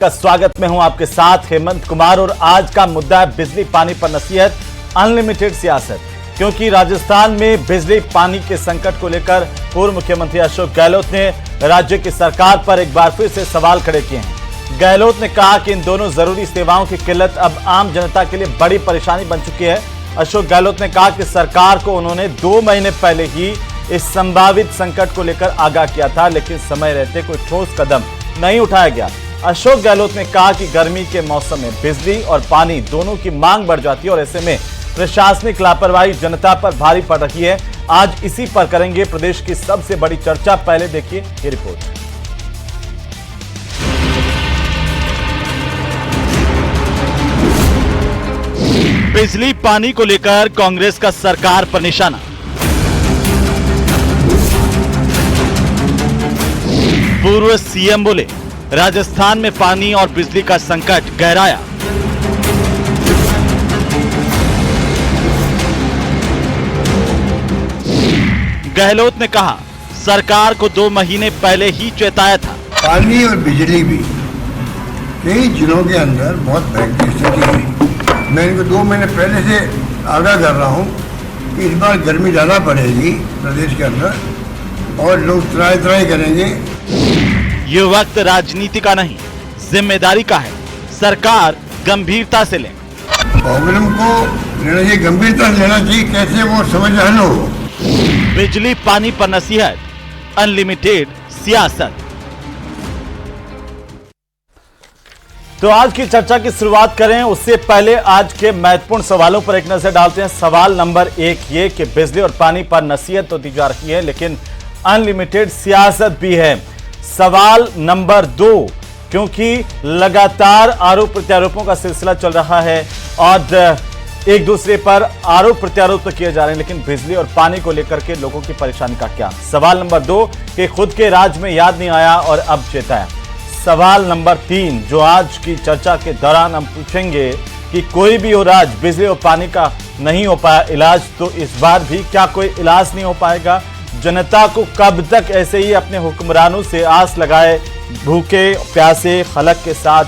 का स्वागत में हूं आपके साथ हेमंत कुमार। और आज का मुद्दा है बिजली पानी पर नसीहत, अनलिमिटेड सियासत। क्योंकि राजस्थान में बिजली पानी के संकट को लेकर पूर्व मुख्यमंत्री अशोक गहलोत ने राज्य की सरकार पर एक बार फिर से सवाल खड़े किए हैं। गहलोत ने कहा कि इन दोनों जरूरी सेवाओं की किल्लत अब आम जनता के लिए बड़ी परेशानी बन चुकी है। अशोक गहलोत ने कहा कि सरकार को उन्होंने 2 महीने पहले ही इस संभावित संकट को लेकर आगाह किया था, लेकिन समय रहते कोई ठोस कदम नहीं उठाया गया। अशोक गहलोत ने कहा कि गर्मी के मौसम में बिजली और पानी दोनों की मांग बढ़ जाती है और ऐसे में प्रशासनिक लापरवाही जनता पर भारी पड़ रही है। आज इसी पर करेंगे प्रदेश की सबसे बड़ी चर्चा। पहले देखिए ये रिपोर्ट। बिजली पानी को लेकर कांग्रेस का सरकार पर निशाना। पूर्व सीएम बोले राजस्थान में पानी और बिजली का संकट गहराया। गहलोत ने कहा सरकार को 2 महीने पहले ही चेताया था। पानी और बिजली भी कई जिलों के अंदर बहुत भयंकर स्थिति है। मैं इनको 2 महीने पहले से आगाह कर रहा हूँ कि इस बार गर्मी ज़्यादा पड़ेगी प्रदेश के अंदर और लोग त्राही करेंगे। ये वक्त राजनीति का नहीं, जिम्मेदारी का है। सरकार गंभीरता से लें। प्रॉब्लम को लेना चाहिए, गंभीरता से लेना चाहिए, कैसे वो समझ हल हो। बिजली पानी पर नसीहत, अनलिमिटेड सियासत। तो आज की चर्चा की शुरुआत करें उससे पहले आज के महत्वपूर्ण सवालों पर एक नजर डालते हैं। सवाल नंबर 1 ये कि बिजली और पानी पर नसीहत तो दी जा रही है, लेकिन अनलिमिटेड सियासत भी है। सवाल नंबर 2, क्योंकि लगातार आरोप प्रत्यारोपों का सिलसिला चल रहा है और एक दूसरे पर आरोप प्रत्यारोप तो किए जा रहे हैं, लेकिन बिजली और पानी को लेकर के लोगों की परेशानी का क्या। सवाल नंबर 2 कि खुद के राज में याद नहीं आया और अब चेताया। सवाल नंबर 3 जो आज की चर्चा के दौरान हम पूछेंगे कि कोई भी हो राज, बिजली और पानी का नहीं हो पाया इलाज, तो इस बार भी क्या कोई इलाज नहीं हो पाएगा। जनता को कब तक ऐसे ही अपने हुक्मरानों से आस लगाए भूखे प्यासे खलक के साथ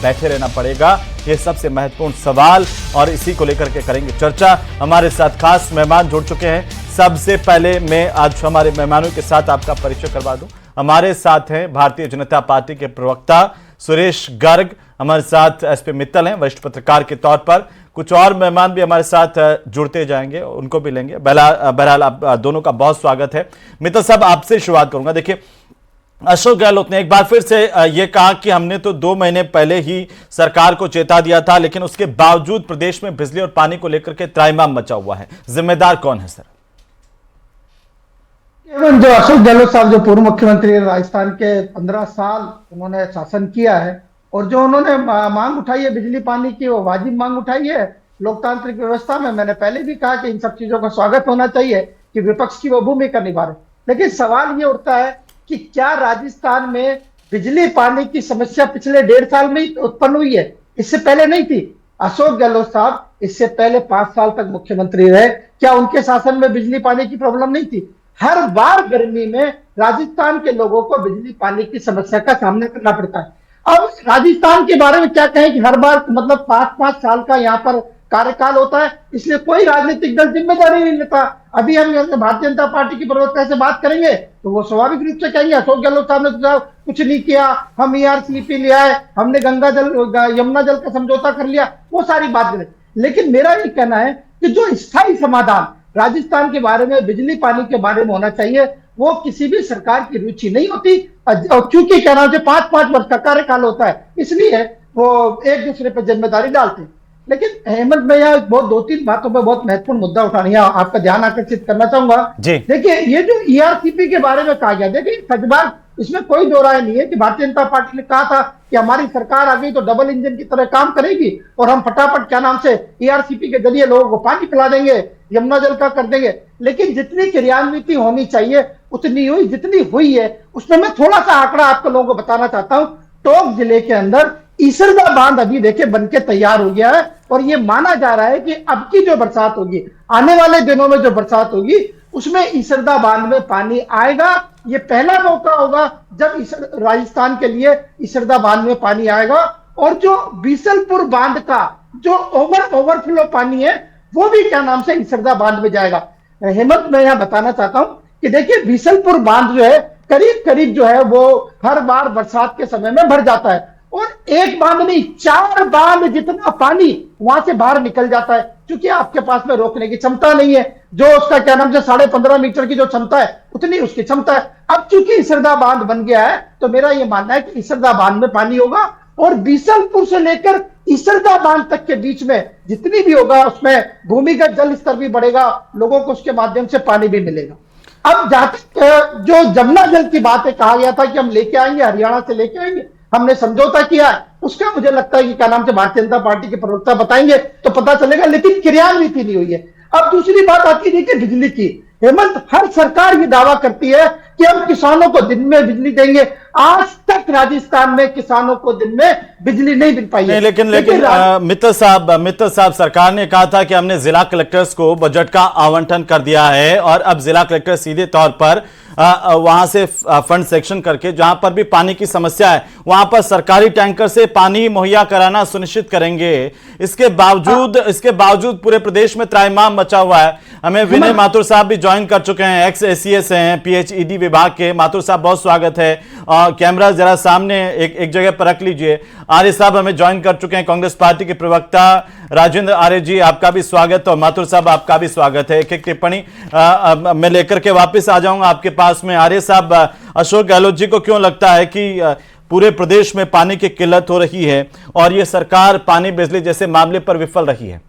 बैठे रहना पड़ेगा। ये सबसे महत्वपूर्ण सवाल और इसी को लेकर के करेंगे चर्चा। हमारे साथ खास मेहमान जुड़ चुके हैं। सबसे पहले मैं आज हमारे मेहमानों के साथ आपका परिचय करवा दूं। हमारे साथ हैं भारतीय जनता पार्टी के प्रवक्ता सुरेश गर्ग, हमारे साथ एसपी मित्तल हैं वरिष्ठ पत्रकार के तौर पर। कुछ और मेहमान भी हमारे साथ जुड़ते जाएंगे, उनको भी लेंगे। बहरहाल आप दोनों का बहुत स्वागत है। मित्तल साहब, आपसे शुरुआत करूंगा। देखिए, अशोक गहलोत ने एक बार फिर से ये कहा कि हमने तो 2 महीने पहले ही सरकार को चेता दिया था, लेकिन उसके बावजूद प्रदेश में बिजली और पानी को लेकर के त्राहिमाम मचा हुआ है। जिम्मेदार कौन है सर? जो अशोक गहलोत साहब जो पूर्व मुख्यमंत्री राजस्थान के 15 साल उन्होंने शासन किया है और जो उन्होंने मांग उठाई है बिजली पानी की, वो वाजिब मांग उठाई है लोकतांत्रिक व्यवस्था में। मैंने पहले भी कहा कि इन सब चीजों का स्वागत होना चाहिए कि विपक्ष की वो भूमिका निभा रहे। लेकिन सवाल ये उठता है कि क्या राजस्थान में बिजली पानी की समस्या पिछले 1.5 साल में ही उत्पन्न हुई है? इससे पहले नहीं थी। अशोक गहलोत साहब इससे पहले 5 साल तक मुख्यमंत्री रहे, क्या उनके शासन में बिजली पानी की प्रॉब्लम नहीं थी? हर बार गर्मी में राजस्थान के लोगों को बिजली पानी की समस्या का सामना करना पड़ता है। अब राजस्थान के बारे में क्या कहें कि हर बार मतलब 5-5 साल का यहाँ पर कार्यकाल होता है, इसलिए कोई राजनीतिक दल जिम्मेदारी नहीं लेता। अभी हम भारतीय जनता पार्टी की प्रवक्ता से बात करेंगे तो वो स्वाभाविक रूप से कहेंगे अशोक गहलोत साहब ने तो कुछ नहीं किया, हम ERCP ले आए, हमने गंगा जल यमुना जल का समझौता कर लिया, वो सारी बात करें। लेकिन मेरा ये कहना है कि जो स्थायी समाधान राजस्थान के बारे में, बिजली पानी के बारे में होना चाहिए, वो किसी भी सरकार की रुचि नहीं होती। क्योंकि कहना है 5-5 वर्ष का कार्यकाल होता है, इसलिए वो एक दूसरे पर जिम्मेदारी डालते हैं। लेकिन हेमंत, मैं यहाँ बहुत 2-3 बातों पर बहुत महत्वपूर्ण मुद्दा उठाने आपका ध्यान आकर्षित करना चाहूंगा। देखिए, ये जो ERCP के बारे में कहा गया, देखिए सचबात इसमें कोई दो राय नहीं है कि भारतीय जनता पार्टी ने कहा था कि हमारी सरकार आ गई तो डबल इंजन की तरह काम करेगी और हम फटाफट क्या नाम से ERCP के जरिए लोगों को पानी पिला देंगे, यमुना जल का कर देंगे। लेकिन जितनी क्रियान्विति होनी चाहिए उतनी हुई, जितनी हुई है उसमें मैं थोड़ा सा आंकड़ा आपको लोगों को बताना चाहता हूं। टोंक जिले के अंदर ईसरदा बांध अभी देखिए बनके तैयार हो गया है और ये माना जा रहा है कि अब की जो बरसात होगी, आने वाले दिनों में जो बरसात होगी, उसमें ईसरदा बांध में पानी आएगा। ये पहला मौका होगा जब राजस्थान के लिए ईसरदा बांध में पानी आएगा। और जो बीसलपुर बांध का जो ओवरफ्लो पानी है वो भी क्या नाम से ईसरदा बांध में जाएगा। हेमंत, मैं यहां बताना चाहता हूं कि देखिए बीसलपुर बांध जो है करीब करीब जो है वो हर बार बरसात के समय में भर जाता है, और एक बांध नहीं 4 बांध जितना पानी वहां से बाहर निकल जाता है, क्योंकि आपके पास में रोकने की क्षमता नहीं है। जो उसका क्या नाम से 15.5 मीटर की जो क्षमता है उतनी उसकी क्षमता है। अब चूंकि ईसरदा बांध बन गया है तो मेरा यह मानना है कि ईसरदा बांध में पानी होगा, और बीसलपुर से लेकर ईसरदा बांध तक के बीच में जितनी भी होगा उसमें भूमिगत जल स्तर भी बढ़ेगा, लोगों को उसके माध्यम से पानी भी मिलेगा। अब जहां तक जो जमुना जल की बात है, कहा गया था कि हम लेके आएंगे, हरियाणा से लेके आएंगे, हमने समझौता किया है, उसका मुझे लगता है कि क्या नाम से भारतीय जनता पार्टी के प्रवक्ता बताएंगे तो पता चलेगा, लेकिन क्रियान्वित नहीं हुई है। अब दूसरी बात आती है कि बिजली की। हेमंत, हर सरकार ये दावा करती है कि हम किसानों को दिन में बिजली देंगे। आज तक राजस्थान में किसानों को दिन में बिजली नहीं मिल पाई है। लेकिन मित्तल साहब, सरकार ने कहा था कि हमने जिला कलेक्टर्स को बजट का आवंटन कर दिया है, और अब जिला कलेक्टर सीधे तौर पर वहां से फंड सेक्शन करके जहां पर भी पानी की समस्या है वहां पर सरकारी टैंकर से पानी मुहैया कराना सुनिश्चित करेंगे। इसके बावजूद पूरे प्रदेश में त्राहिमाम मचा हुआ है। हमें विनय माथुर साहब भी ज्वाइन कर चुके हैं, एक्स एसीएस हैं, पीएचईडी विभाग के। माथुर साहब, बहुत स्वागत है। कैमरा जरा सामने एक जगह पर रख लीजिए। आर्य साहब हमें ज्वाइन कर चुके हैं, कांग्रेस पार्टी के प्रवक्ता राजेंद्र आर्य जी, आपका भी स्वागत, और माथुर साहब आपका भी स्वागत है। एक टिप्पणी मैं लेकर के वापस आ जाऊंगा आपके पास में। आर्य साहब, अशोक गहलोत जी को क्यों लगता है कि पूरे प्रदेश में पानी की किल्लत हो रही है और ये सरकार पानी बिजली जैसे मामले पर विफल रही है?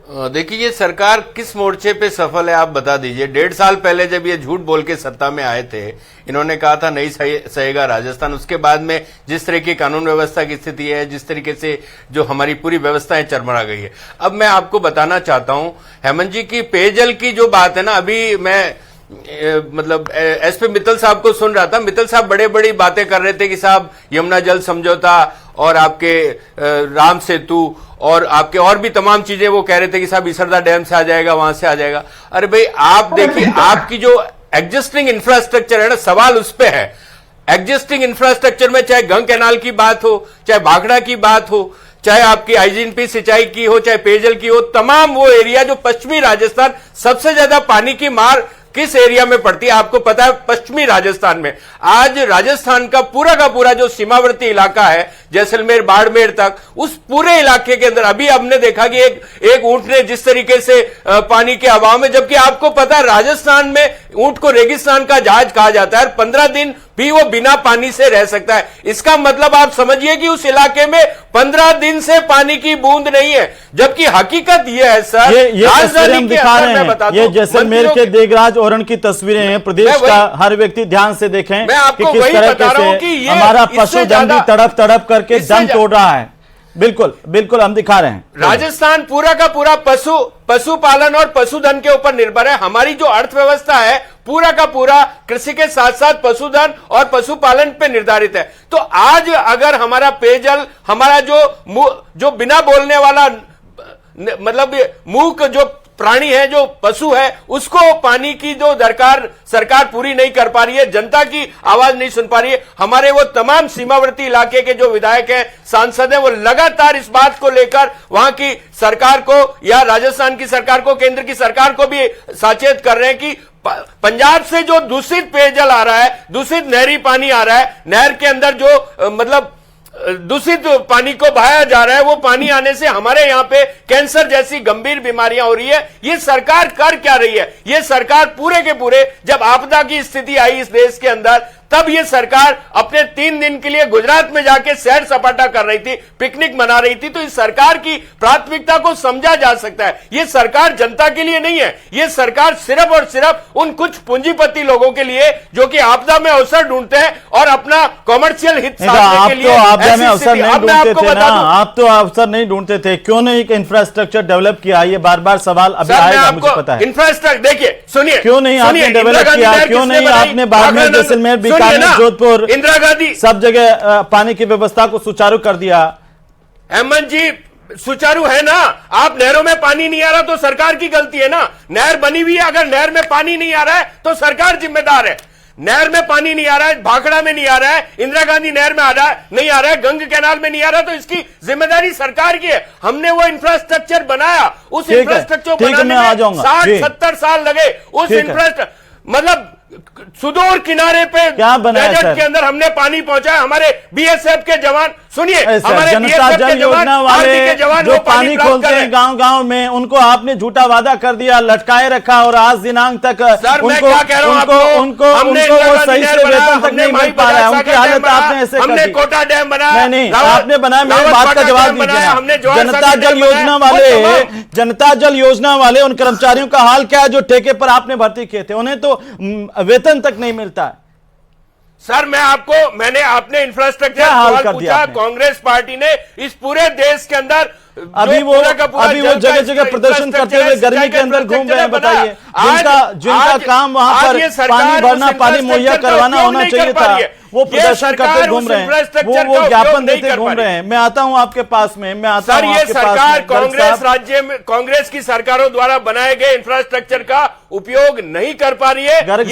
देखिए, ये सरकार किस मोर्चे पे सफल है आप बता दीजिए। 1.5 साल पहले जब ये झूठ बोल के सत्ता में आए थे, इन्होंने कहा था नहीं सहेगा राजस्थान। उसके बाद में जिस तरह की कानून व्यवस्था की स्थिति है, जिस तरीके से जो हमारी पूरी व्यवस्थाएं चरमरा गई है। अब मैं आपको बताना चाहता हूं हेमंत जी की पेयजल की जो बात है ना, अभी मैं मतलब एसपी मित्तल साहब को सुन रहा था। मित्तल साहब बड़े बड़ी बातें कर रहे थे कि साहब यमुना जल समझौता और आपके राम सेतु और आपके और भी तमाम चीजें वो कह रहे थे कि साहब ईसरदा डैम से आ जाएगा, वहां से आ जाएगा। अरे भाई आप देखिए, आपकी जो एग्जिस्टिंग इंफ्रास्ट्रक्चर है ना, सवाल उस पे है। एग्जिस्टिंग इंफ्रास्ट्रक्चर में चाहे गंग कैनाल की बात हो, चाहे भाखड़ा की बात हो, चाहे आपकी आईजीएनपी सिंचाई की हो, चाहे पेयजल की हो, तमाम वो एरिया जो पश्चिमी राजस्थान, सबसे ज्यादा पानी की मार किस एरिया में पड़ती है आपको पता है? पश्चिमी राजस्थान में। आज राजस्थान का पूरा जो सीमावर्ती इलाका है, जैसलमेर बाड़मेर तक, उस पूरे इलाके के अंदर अभी हमने देखा कि एक ऊंट ने जिस तरीके से पानी के अभाव में, जबकि आपको पता है राजस्थान में ऊंट को रेगिस्तान का जहाज कहा जाता है, 15 दिन भी वो बिना पानी से रह सकता है। इसका मतलब आप समझिए कि उस इलाके में 15 दिन से पानी की बूंद नहीं है, जबकि हकीकत ये है सर, ये राजधानी के अंदर मैं बताता हूं, ये जैसलमेर के देगराज ओरण की तस्वीरें हैं। प्रदेश का हर व्यक्ति ध्यान से देखें कि किस तरह से हमारा पशुधन भी तड़प तड़प करके दम तोड़ रहा है। बिल्कुल हम दिखा रहे हैं। राजस्थान पूरा का पूरा पशुपालन और पशुधन के ऊपर निर्भर है। हमारी जो अर्थव्यवस्था है पूरा का पूरा कृषि के साथ साथ पशुधन और पशुपालन पे निर्धारित है। तो आज अगर हमारा पेयजल, हमारा जो बिना बोलने वाला मतलब मूक जो प्राणी है, जो पशु है, उसको पानी की जो दरकार सरकार पूरी नहीं कर पा रही है, जनता की आवाज नहीं सुन पा रही है। हमारे वो तमाम सीमावर्ती इलाके के जो विधायक हैं, सांसद हैं, वो लगातार इस बात को लेकर वहां की सरकार को या राजस्थान की सरकार को, केंद्र की सरकार को भी सचेत कर रहे हैं कि पंजाब से जो दूषित पेयजल आ रहा है, दूषित नहरी पानी आ रहा है, नहर के अंदर जो मतलब दूषित पानी को बहाया जा रहा है, वो पानी आने से हमारे यहां पे कैंसर जैसी गंभीर बीमारियां हो रही है। ये सरकार कर क्या रही है? ये सरकार पूरे के पूरे, जब आपदा की स्थिति आई इस देश के अंदर, तब ये सरकार अपने 3 दिन के लिए गुजरात में जाके सैर सपाटा कर रही थी, पिकनिक मना रही थी। तो इस सरकार की प्राथमिकता को समझा जा सकता है। ये सरकार जनता के लिए नहीं है, ये सरकार सिर्फ और सिर्फ उन कुछ पूंजीपति लोगों के लिए जो कि आपदा में अवसर ढूंढते हैं और अपना कॉमर्शियल हित साधने के लिए। आपदा में अवसर नहीं ढूंढते थे ना, आप तो अवसर नहीं ढूंढते थे, क्यों नहीं इंफ्रास्ट्रक्चर डेवलप किया? ये बार बार सवाल अभी आएगा, मुझे पता है। इंफ्रास्ट्रक्चर देखिए, सुनिए, क्यों नहीं आपने डेवलप किया? क्यों नहीं आपने बाड़मेर, जैसलमेर, जोधपुर, इंदिरा गांधी, सब जगह पानी की व्यवस्था को सुचारू कर दिया? हेमंत जी, सुचारू है ना। आप नहरों में पानी नहीं आ रहा तो सरकार की गलती है ना। नहर बनी हुई है, अगर नहर में पानी नहीं आ रहा है तो सरकार जिम्मेदार है। नहर में पानी नहीं आ रहा है, भाखड़ा में नहीं आ रहा है, इंदिरा गांधी नहर में आ रहा है, नहीं आ रहा है, गंग कैनाल में नहीं आ रहा, तो इसकी जिम्मेदारी सरकार की है। हमने वो इंफ्रास्ट्रक्चर बनाया, उस इंफ्रास्ट्रक्चर बनाने में 60-70 साल लगे। उस इंफ्रास्ट्रक्चर मतलब सुदूर किनारे पे डेजर्ट के अंदर हमने पानी पहुंचाया। हमारे बीएसएफ के जवान, सुनिए, हमारे जनता जल योजना वाले जो पानी खोलते हैं गांव-गांव में, उनको आपने झूठा वादा कर दिया, लटकाए रखा और आज दिनांक तक उनको वो सही से वेतन तक नहीं मिल पा रहा है। उनकी हालत आपने ऐसे कर दी। हमने कोटा डैम बनाया, नहीं आपने बनाया, मेरी बात का जवाब दीजिए। जनता जल योजना वाले उन कर्मचारियों का हाल क्या है जो ठेके पर आपने भर्ती किए थे? उन्हें तो वेतन तक नहीं मिलता है। सर मैंने आपने इंफ्रास्ट्रक्चर सवाल पूछा। कांग्रेस पार्टी ने इस पूरे देश के अंदर अभी वो जगह जगह प्रदर्शन करते हुए गर्मी के अंदर घूम रहे हैं। बताइए, जिनका काम वहां पर पानी भरना, पानी मुहैया करवाना होना चाहिए था, वो प्रदर्शन करते घूम रहे हैं, वो ज्ञापन देते घूम रहे हैं। मैं आता हूं आपके पास में, मैं आता हूं आपके पास। सरकार कांग्रेस राज्य में, कांग्रेस की सरकारों द्वारा बनाए गए इंफ्रास्ट्रक्चर का उपयोग नहीं कर पा रही है। गर्ग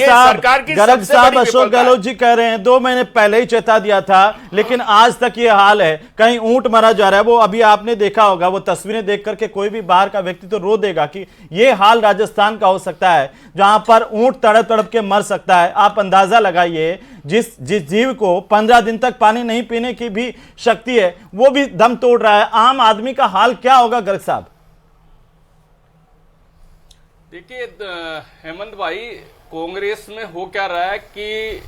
साहब अशोक गहलोत जी कह रहे हैं 2 महीने पहले ही चेता दिया था, लेकिन आज तक ये हाल है। कहीं ऊंट मारा जा रहा है। वो अभी आपने देखा होगा, वो तस्वीरें देख करके कोई भी बाहर का व्यक्ति तो रो देगा कि ये हाल राजस्थान का हो सकता है, जहां पर ऊंट तड़प तड़प के मर सकता है। आप अंदाजा लगाइए, जिस जीव को 15 दिन तक पानी नहीं पीने की भी शक्ति है, वो भी दम तोड़ रहा है। आम आदमी का हाल क्या होगा गर्ग साहब? देखिए हेमंत भाई, कांग्रेस में हो क्या रहा है कि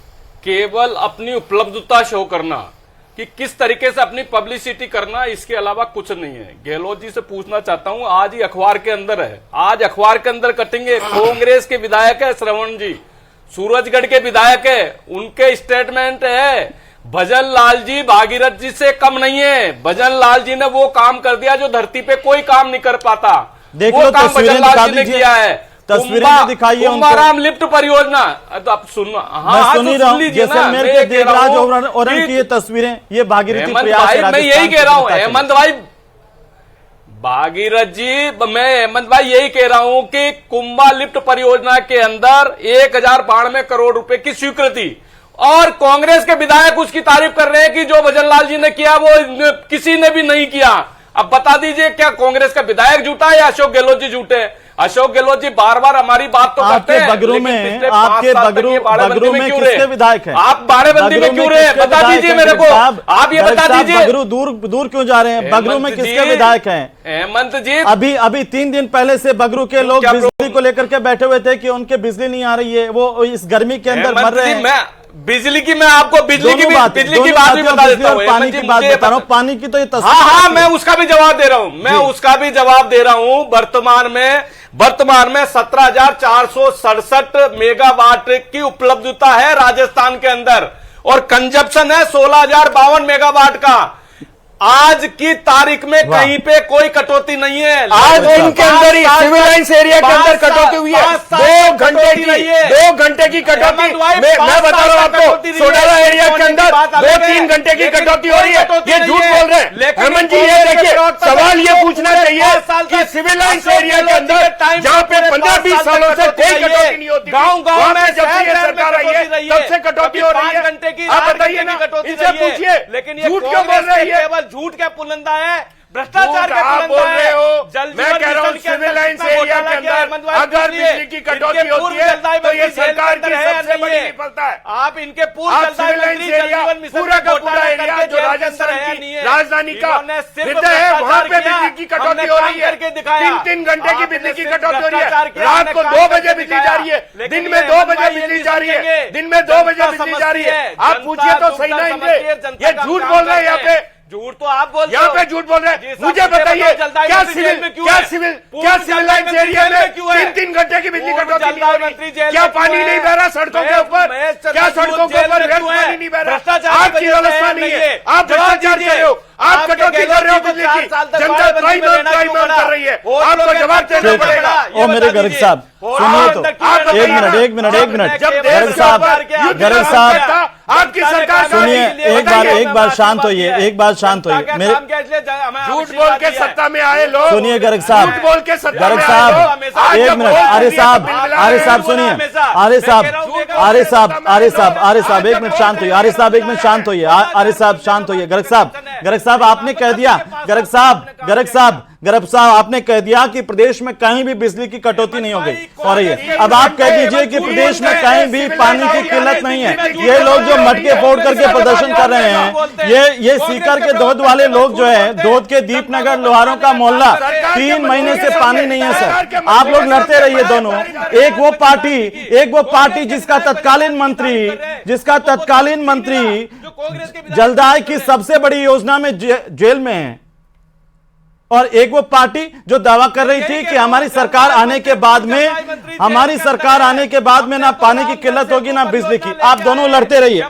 केवल अपनी उपलब्धता शो करना, कि किस तरीके से अपनी पब्लिसिटी करना, इसके अलावा कुछ नहीं है। गहलोत जी से पूछना चाहता हूं, आज ही अखबार के अंदर है, आज अखबार के अंदर कटेंगे। कांग्रेस के विधायक है श्रवण जी, सूरजगढ़ के विधायक है, उनके स्टेटमेंट है भजन लाल जी भागीरथ जी से कम नहीं है। भजन लाल जी ने वो काम कर दिया जो धरती पे कोई काम नहीं कर पाता। देख लो, भजन लाल जी ने किया है। तस्वीरें दिखाइए। कुंभाराम लिफ्ट परियोजना, तो आप सुनो, हाँ, सुन ही रहा हूं। जैसलमेर के देवराज ओरन की ये तस्वीरें, ये भागीरथी प्रयास, मैं यही कह रहा हूं हेमंत भाई, भागीरथ जी, मैं हेमंत भाई यही कह रहा हूं कि कुंभा लिफ्ट परियोजना के अंदर 1092 करोड़ रुपए की स्वीकृति, और कांग्रेस के विधायक उसकी तारीफ कर रहे हैं कि जो भजन लाल जी ने किया वो किसी ने भी नहीं किया। अब बता दीजिए, क्या कांग्रेस का विधायक झूठा है या अशोक गहलोत जी झूठे हैं? अशोक गहलोत जी बार बार हमारी बात तो करते हैं, बगरू में किसके विधायक हैं? आप बाड़ेबंदी में क्यों रहे? बता दीजिए मेरे को, आप ये बता दीजिए। बगरू दूर क्यों जा रहे हैं? बगरू में किसके विधायक हैं? हेमंत जी, अभी 3 दिन पहले से बगरू के लोग बिजली को लेकर के बैठे हुए थे कि उनके बिजली नहीं आ रही है, वो इस गर्मी के अंदर मर रहे हैं। बिजली की मैं आपको बिजली की बात भी बता देता हूँ, पानी की बात बता रहा हूँ, पानी की तो ये तस्वीर। हाँ, मैं उसका भी जवाब दे रहा हूँ, वर्तमान में 17,467 मेगावाट की उपलब्धता है राजस्थान के अंदर, और कंजप्शन है 16,052 मेगावाट का। आज की तारीख में कहीं पे कोई कटौती नहीं है। आज इनके अंदर ही सिविल लाइंस एरिया के अंदर कटौती हुई है, 2 घंटे की कटौती। मैं बता रहा हूँ आपको, सोडाला एरिया के अंदर 2-3 घंटे की कटौती हो रही है। ये झूठ बोल रहे हैं हेमंत जी। ये देखिए, सवाल ये पूछना चाहिए कि सिविल लाइंस एरिया के अंदर जहाँ पे 15-20 सालों से कोई कटौती नहीं होती, गाँव में जब से ये सरकार आई है तब से कटौती हो रही है। आप बताइए ना, इनसे पूछिए, लेकिन झूठ क्यों बोल रही है? झूठ क्या पुलंदा है, भ्रष्टाचार का आप बोल रहे हो। मैं कह रहा हूँ सिविल लाइंस एरिया के अंदर अगर बिजली की कटौती होती है तो ये सरकार की सबसे बड़ी विफलता है। आप इनके पूर्व सिविल लाइंस एरिया पूरा का पूरा एरिया जो राजस्थान की राजधानी का हृदय है, वहाँ पे बिजली की कटौती हो रही है। 3-3 घंटे की बिजली की कटौती हो रही है। रात को 2 बजे बिजली जा रही है, दिन में 2 बजे बिजली जा रही है, दिन में 2 बजे बिजली जा रही है। आप पूछिए तो सही ना इनसे, ये झूठ बोल रहे हैं यहाँ पे। झूठ तो आप बोल यहाँ पे झूठ बोल रहे हैं। मुझे बताइए, क्या सिविल लाइंस एरिया में 3-3 घंटे की बिजली कटौती नहीं हो रही? क्या पानी नहीं बह रहा सड़कों के ऊपर? क्या सड़कों के ऊपर पानी नहीं बह रहा? आपकी व्यवस्था नहीं है, आप भ्रष्टाचार कर रहे हो। आप कटौती कर रहे हो बिजली की, जनता प्राइम कर रही है, आपको जवाब देना पड़ेगा। ओ मेरे गर्ग साहब सुनिए तो, एक मिनट गर्ग साहब आपकी सरकार सुनिए, एक बार शांत होइए, मेरे झूठ बोल के सत्ता में आए लोग, सुनिए गर्ग साहब, झूठ बोल के सत्ता गर्ग में आए साहब लोग, आज एक जब मिनट, वोट आर्य दिया साहब तो बिल मिला रहे हो। सुनिए, आर्य साहब एक मिनट शांत होइए, आर्य साहब एक मिनट शांत होइए, आर्य साहब शांत होइए। गर्ग साहब आपने कह दिया, गर्ग साहब आपने कह दिया कि प्रदेश में कहीं भी बिजली की कटौती नहीं हो रही है। अब आप कह दीजिए कि प्रदेश में कहीं भी पानी की किल्लत नहीं है। ये लोग जो मटके फोड़ करके प्रदर्शन कर रहे हैं, ये सीकर के धोद वाले लोग जो है, धोद के दीपनगर लोहारों का मोहल्ला, 3 महीने से पानी नहीं है सर। आप लोग लड़ते रहिए दोनों, एक वो पार्टी जिसका तत्कालीन मंत्री जलदाय की सबसे बड़ी योजना में जेल में है, और एक वो पार्टी जो दावा कर रही थी कि हमारी सरकार आने के बाद में ना पानी की किल्लत होगी ना बिजली की। आप दोनों लड़ते रहिए,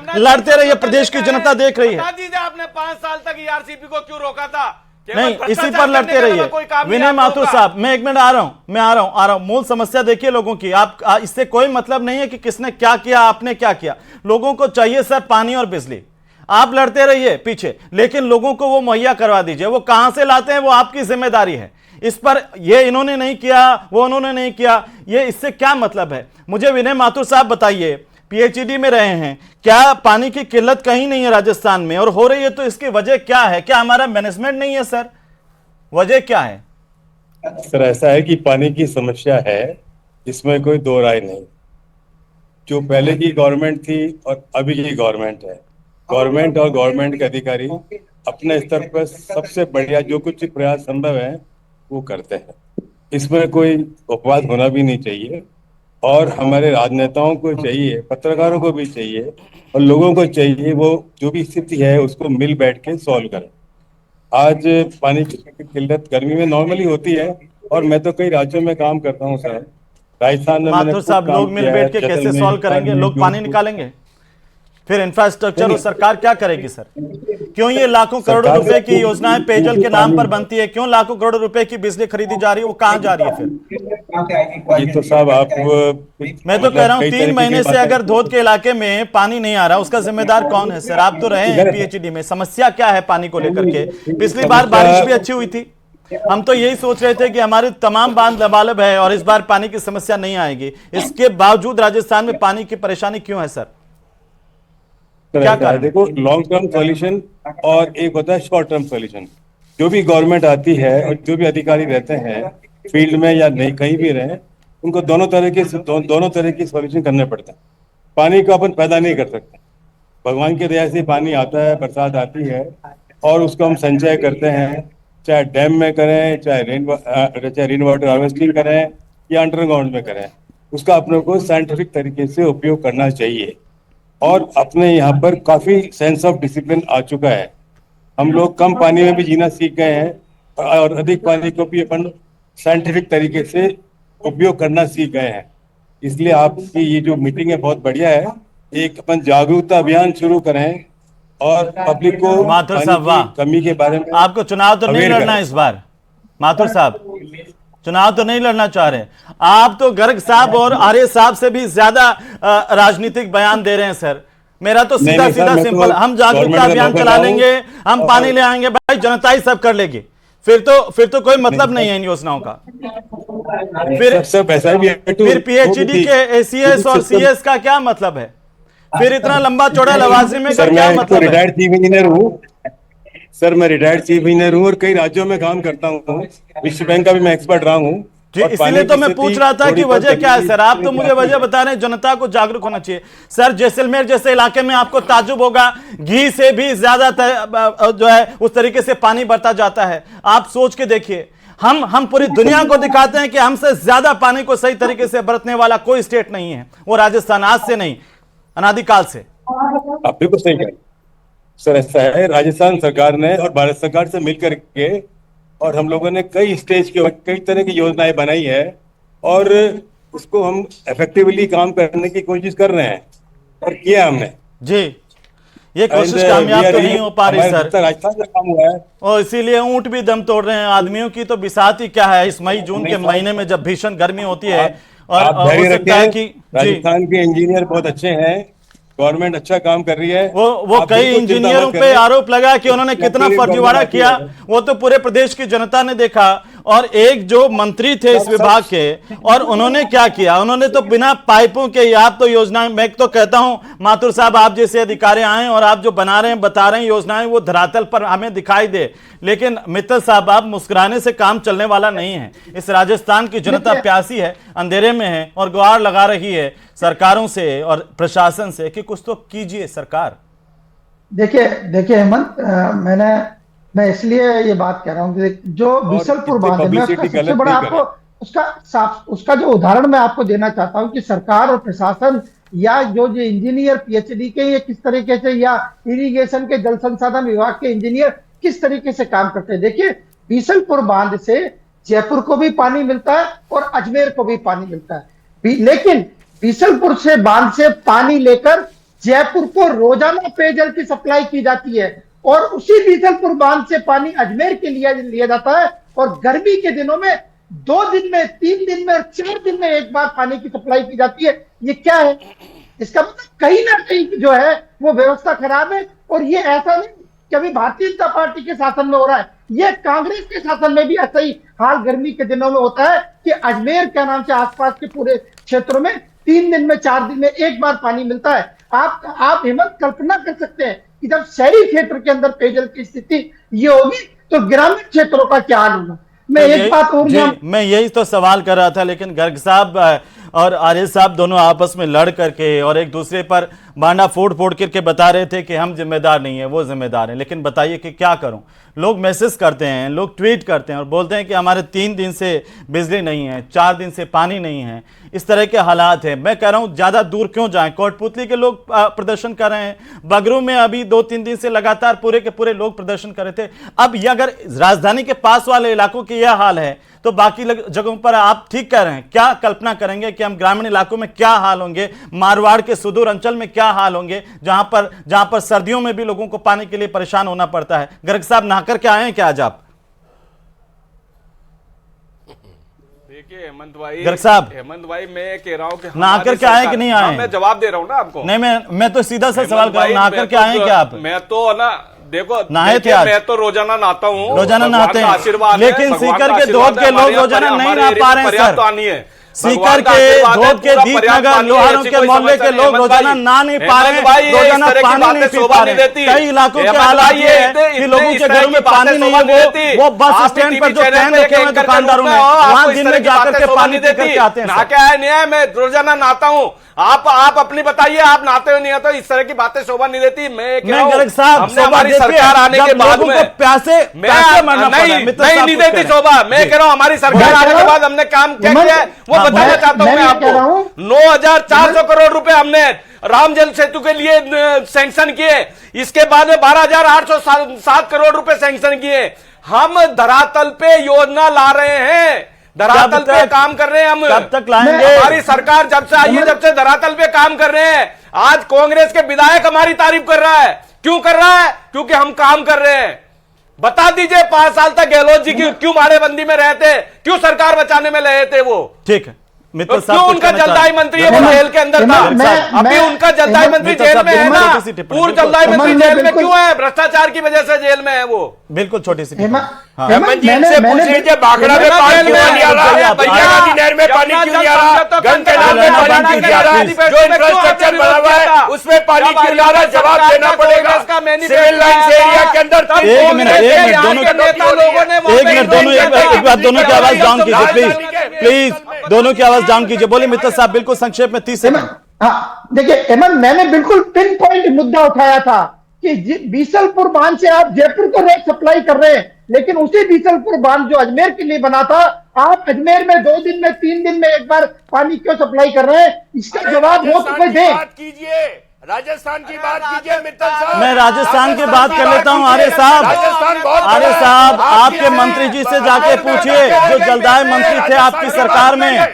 प्रदेश की जनता देख रही है। आपने 5 साल तक ईआरसीपी को क्यों रोका था? नहीं, इसी पर लड़ते रहिए। विनय माथुर साहब, मैं 1 मिनट आ रहा हूं। मूल समस्या देखिए लोगों की, आप इससे कोई मतलब नहीं है कि किसने क्या किया, आपने क्या किया। लोगों को चाहिए सर पानी और बिजली। आप लड़ते रहिए पीछे, लेकिन लोगों को वो मुहैया करवा दीजिए। वो कहां से लाते हैं वो आपकी जिम्मेदारी है। इस पर ये इन्होंने नहीं किया, वो उन्होंने नहीं किया, ये इससे क्या मतलब है? मुझे विनय माथुर साहब बताइए, पीएचईडी में रहे हैं, क्या पानी की किल्लत कहीं नहीं है राजस्थान में? और हो रही है तो इसकी वजह क्या है? क्या हमारा मैनेजमेंट नहीं है सर? वजह क्या है सर? ऐसा है कि पानी की समस्या है, इसमें कोई दो राय नहीं। जो पहले की गवर्नमेंट थी और अभी की गवर्नमेंट है, गवर्नमेंट और गवर्नमेंट के अधिकारी अपने स्तर पर सबसे बढ़िया जो कुछ प्रयास संभव है वो करते हैं। इसमें कोई अपवाद होना भी नहीं चाहिए, और हमारे राजनेताओं को चाहिए, पत्रकारों को भी चाहिए, और लोगों को चाहिए वो जो भी स्थिति है उसको मिल बैठ के सॉल्व करें। आज पानी की किल्लत गर्मी में नॉर्मली होती है, और मैं तो कई राज्यों में काम करता हूँ सर। राजस्थान में माथुर साहब, लोग मिल बैठ के कैसे सॉल्व करेंगे? लोग पानी निकालेंगे, फिर इंफ्रास्ट्रक्चर और सरकार क्या करेगी सर? क्यों ये लाखों करोड़ों रुपए की योजनाएं पेयजल के नाम पर बनती है? क्यों लाखों करोड़ रुपए की बिजली खरीदी जा रही है? वो कहां जा रही है फिर? ये तो साहब आप मैं तो कह रहा हूं 3 महीने से अगर धोद के इलाके में पानी नहीं आ रहा, उसका जिम्मेदार कौन है सर? आप तो रहे हैं पीएचईडी में, समस्या क्या है पानी को लेकर के? पिछली बार बारिश भी अच्छी हुई थी, हम तो यही सोच रहे थे कि हमारे तमाम बांध लबालब है और इस बार पानी की समस्या नहीं आएगी। इसके बावजूद राजस्थान में पानी की परेशानी क्यों है सर? क्या कारण? देखो, लॉन्ग टर्म सॉल्यूशन और एक होता है शॉर्ट टर्म सॉल्यूशन। जो भी गवर्नमेंट आती है और जो भी अधिकारी रहते हैं फील्ड में या नहीं कहीं भी रहे, उनको दोनों तरह के सॉल्यूशन करने पड़ते हैं। पानी को अपन पैदा नहीं कर सकते, भगवान की दया से पानी आता है, बरसात आती है, और उसको हम संचय करते हैं, चाहे डैम में करें, चाहे रेन वाटर हार्वेस्टिंग करें या अंडरग्राउंड में करें। उसका अपने को साइंटिफिक तरीके से उपयोग करना चाहिए, और अपने यहाँ पर काफी सेंस ऑफ डिसिप्लिन आ चुका है। हम लोग कम पानी में भी जीना सीख गए हैं, और अधिक पानी को भी अपन साइंटिफिक तरीके से उपयोग करना सीख गए हैं। इसलिए आपकी ये जो मीटिंग है बहुत बढ़िया है। एक अपन जागरूकता अभियान शुरू करें और पब्लिक को माथुर साहब, वाह, कमी के बारे में। आपको चुनाव तो नहीं लड़ना इस बार माथुर साहब, चुनाव तो नहीं लड़ना चाह रहे। आप तो गर्ग साहब और आर्य साहब से भी ज्यादा राजनीतिक बयान दे रहे हैं सर। मेरा तो सीधा सिंपल, हम जागरूकता अभियान चला लेंगे, हम पानी ले आएंगे, भाई जनता ही सब कर लेगी। फिर तो कोई मतलब नहीं है इन योजनाओं का। फिर पीएचईडी के एसीएस और सीएस का क्या मतलब है? फिर इतना लंबा चौड़ा लवाजिमे का क्या मतलब है? रिटायर्ड चीफ इंजीनियर हूँ सर, मैं रिटायर्ड चीफ इंजीनियर हूँ और कई राज्यों में काम करता हूँ। विश्व बैंक का भी मैं एक्सपर्ट रहा हूँ। इसलिए तो मैं पूछ रहा था कि वजह क्या है सर? आप तो मुझे वजह बता रहे हैं, जनता को जागरूक होना चाहिए सर। जैसलमेर जैसे इलाके में आपको ताज्जुब होगा, घी से भी ज्यादा जो है उस तरीके से पानी बरता जाता है। आप सोच के देखिए, हम पूरी दुनिया को दिखाते हैं कि हमसे ज्यादा पानी को सही तरीके से बरतने वाला कोई स्टेट नहीं है। वो राजस्थान आज से नहीं, अनादिकाल से। आप बिल्कुल सही कह सर। ऐसा है, राजस्थान सरकार ने और भारत सरकार से मिलकर के और हम लोगों ने कई स्टेज के कई तरह की योजनाएं बनाई है, और उसको हम इफेक्टिवली काम करने की कोशिश कर रहे हैं और किया हमने जी। ये कोशिश And, कामयाब we तो are नहीं हो पा रही हमारे सर, राजस्थान का काम हुआ है। और इसीलिए ऊंट भी दम तोड़ रहे हैं। आदमियों की तो बिसात ही क्या है इस मई जून के महीने में जब भीषण गर्मी होती है। और आप हो धैर्य सकता है रखें, कि जी राजस्थान के इंजीनियर बहुत अच्छे हैं, गवर्नमेंट अच्छा काम कर रही है। वो आप कई बिल्कुल चिंता इंजीनियरों मत पे करें। आरोप लगा कि उन्होंने कितना पूरी फर्जीवाड़ा गवर्नमेंट किया, आती है। वो तो पूरे प्रदेश की जनता ने देखा। और एक जो मंत्री थे इस विभाग के, और उन्होंने क्या किया, उन्होंने तो बिना पाइपों के, आप तो योजनाएं, मैं तो कहता हूं माथुर साहब आप जैसे अधिकारी आए और आप जो बना रहे हैं, बता रहे हैं योजनाएं, वो धरातल पर हमें दिखाई दे। लेकिन मित्तल साहब, आप मुस्कुराने से काम चलने वाला नहीं है। इस राजस्थान की जनता प्यासी है, अंधेरे में है और गुहार लगा रही है सरकारों से और प्रशासन से कि कुछ तो कीजिए सरकार। देखिए हेमंत, मैं इसलिए ये बात कह रहा हूँ कि जो बीसलपुर बांध है, मैं उसका publicity सबसे गलत बड़ा नहीं आपको उसका जो उदाहरण मैं आपको देना चाहता हूँ कि सरकार और प्रशासन या जो इंजीनियर पीएचडी के, ये किस तरीके से, या इरिगेशन के, जल संसाधन विभाग के इंजीनियर किस तरीके से काम करते हैं। देखिए, बीसलपुर बांध से जयपुर को भी पानी मिलता है और अजमेर को भी पानी मिलता है, लेकिन बीसलपुर से बांध से पानी लेकर जयपुर को रोजाना पेयजल की सप्लाई की जाती है और उसी बीसलपुर बांध से पानी अजमेर के लिए लिया जाता है। और गर्मी के दिनों में 2 दिन में, 3 दिन में और 4 दिन में एक बार पानी की सप्लाई की जाती है। ये क्या है? इसका मतलब कहीं ना कहीं जो है वो व्यवस्था खराब है। और ये ऐसा नहीं कि अभी भारतीय जनता पार्टी के शासन में हो रहा है, ये कांग्रेस के शासन में भी ऐसा ही हाल गर्मी के दिनों में होता है कि अजमेर के नाम से आसपास के पूरे क्षेत्रों में 3 दिन में, 4 दिन में एक बार पानी मिलता है। आप हिम्मत कल्पना कर सकते हैं कि जब शहरी क्षेत्र के अंदर पेयजल की स्थिति ये होगी तो ग्रामीण क्षेत्रों का क्या हाल होगा। मैं एक बात और मैं यही तो सवाल कर रहा था, लेकिन गर्ग साहब और आर्य साहब दोनों आपस में लड़ करके और एक दूसरे पर बांडा फोड़ फोड़ करके बता रहे थे कि हम जिम्मेदार नहीं है, वो जिम्मेदार है। लेकिन बताइए कि क्या करूं, लोग मैसेज करते हैं, लोग ट्वीट करते हैं और बोलते हैं कि हमारे 3 दिन से बिजली नहीं है, 4 दिन से पानी नहीं है, इस तरह के हालात हैं। मैं कह रहा हूं ज्यादा दूर क्यों जाएं, कोटपुतली के लोग प्रदर्शन कर रहे हैं, बगरू में अभी 2-3 दिन से लगातार पूरे के पूरे लोग प्रदर्शन कर रहे थे। अब ये अगर राजधानी के पास वाले इलाकों की यह हाल है तो बाकी जगहों पर आप ठीक कह रहे हैं। क्या कल्पना करेंगे कि हम ग्रामीण इलाकों में क्या हाल होंगे, मारवाड़ के सुदूर अंचल में क्या हाल होंगे, जहां पर सर्दियों में भी लोगों को पानी के लिए परेशान होना पड़ता है। गर्ग साहब, नहाकर के आए हैं क्या आज आप? देखिए हेमंत भाई, मैं कह रहा हूँ कि नहाकर के आए कि नहीं आए? मैं जवाब दे रहा हूँ ना आपको। नहीं, मैं तो सीधा सा सवाल कर रहा हूँ, नहाकर के आए क्या आप? मैं तो ना, देखो नहाए थे आज? मैं तो रोजाना नहाता हूँ, रोजाना नहाते हैं, आशीर्वाद, लेकिन सीकर के धोद के लोग रोजाना नहीं नहा पा रहे हैं सर। सीकर के धोद के दीपनगर लोहारों के मोहल्ले के लोग रोजाना नहा नहीं पा रहे हैं, रोजाना पानी नहीं पी पा रहे हैं। कई इलाकों के हालात ये है कि लोगों के घरों में पानी नहीं है, वो बस स्टैंड पर जो कैन रखे हुए दुकानदारों ने, वहां दिन में जाकर के पानी पी करके आते हैं। नहा के आए नहीं है, मैं रोजाना नहाता हूँ। आप अपनी बताइए, आप नहाते हो नहीं आते? इस तरह की बातें शोभा नहीं देती। मैं गर्ग साहब, हमने हमारी सरकार आने के बाद में प्यासे नहीं देती शोभा। मैं कह रहा हूँ हमारी सरकार आने के बाद हमने काम क्या किया है वो बताना चाहता हूँ मैं आपको। 9,400 करोड़ रुपए हमने राम जल सेतु के लिए सैंक्शन किए, इसके बाद में 12,807 करोड़ रुपए सैंक्शन किए। हम धरातल पे योजना ला रहे हैं, धरातल पे काम कर रहे हैं हम। कब तक लाएंगे? हमारी सरकार जब से आई है, जब से धरातल पे काम कर रहे हैं। आज कांग्रेस के विधायक हमारी तारीफ कर रहा है, क्यों कर रहा है? क्योंकि हम काम कर रहे हैं। बता दीजिए 5 साल तक गहलोत जी क्यों भाड़ेबंदी में रहे थे, क्यों सरकार बचाने में रहे थे वो? ठीक है, तो क्यों उनका जलदाई मंत्री है वो जेल के अंदर था? अभी उनका जलदाई मंत्री जेल में है ना, पूर्व जलदाई मंत्री जेल में क्यों है? भ्रष्टाचार की वजह से जेल में है वो। बिल्कुल छोटी सी हेमंत जी से पूछ लीजिए, भाखड़ा में पानी क्यों नहीं आ रहा, बलिया नहर में पानी क्यों नहीं आ रहा, गंग के नाम में पानी क्यों नहीं आ रहा, जो इंफ्रास्ट्रक्चर बना हुआ है उसमें पानी क्यों नहीं आ रहा? जवाब देना पड़ेगा। सिविल लाइन्स एरिया के अंदर एक मिनट दोनों एक बात, दोनों की आवाज डाउन कीजिए प्लीज, दोनों की आवाज डाउन कीजिए। बोलिए मित्तल साहब, बिल्कुल संक्षेप में 30 सेकंड। हाँ, देखिए हेमंत, मैंने बिल्कुल पिन पॉइंट मुद्दा उठाया था कि बीसलपुर बांध से आप जयपुर को रोज सप्लाई कर रहे हैं, लेकिन उसी बीसलपुर बांध जो अजमेर के लिए बना था, आप अजमेर में 2 दिन में, 3 दिन में एक बार पानी क्यों सप्लाई कर रहे हैं? इसका जवाब हो तो कोई दे। राजस्थान की बात कीजिए मित्तल साहब। मैं राजस्थान की बात कर लेता हूँ। आर्य साहब, राजस्थान बहुत आर्य बड़ा है। साहब, आप आपके किसी मंत्री जी से पर जाके आरोप पूछिए, लगाते जो हैं, जलदाय मंत्री थे आपकी सरकार में,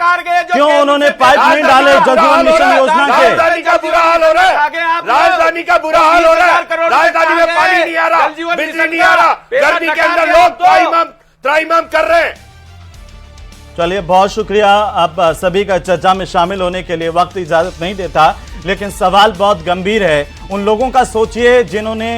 क्यों उन्होंने पाइप नहीं डाले जल जीवन मिशन योजना के? राजधानी का बुरा हाल हो रहा है, राजधानी का बुरा हाल हो रहा है, राजधानी में पानी नहीं आ रहा, बिजली नहीं आ रहा, गर्मी के अंदर लोग त्राहिमाम कर रहे हैं। चलिए, बहुत शुक्रिया आप सभी का चर्चा में शामिल होने के लिए। वक्त इजाजत नहीं देता, लेकिन सवाल बहुत गंभीर है। उन लोगों का सोचिए जिन्होंने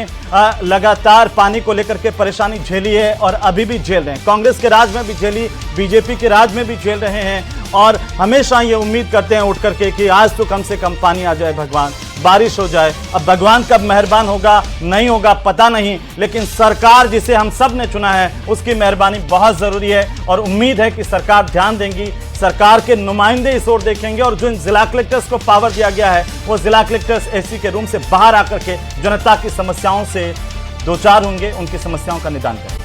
लगातार पानी को लेकर के परेशानी झेली है और अभी भी झेल रहे हैं। कांग्रेस के राज में भी झेली, बीजेपी के राज में भी झेल रहे हैं और हमेशा ये उम्मीद करते हैं उठ करके कि आज तो कम से कम पानी आ जाए, भगवान बारिश हो जाए। अब भगवान कब मेहरबान होगा नहीं होगा पता नहीं, लेकिन सरकार जिसे हम सब ने चुना है उसकी मेहरबानी बहुत जरूरी है और उम्मीद है कि सरकार ध्यान देंगी। सरकार के नुमाइंदे इस ओर देखेंगे और जो इन जिला कलेक्टर्स को पावर दिया गया है वो जिला कलेक्टर्स एसी के रूम से बाहर आकर के जनता की समस्याओं से दो चार होंगे, उनकी समस्याओं का निदान करेंगे।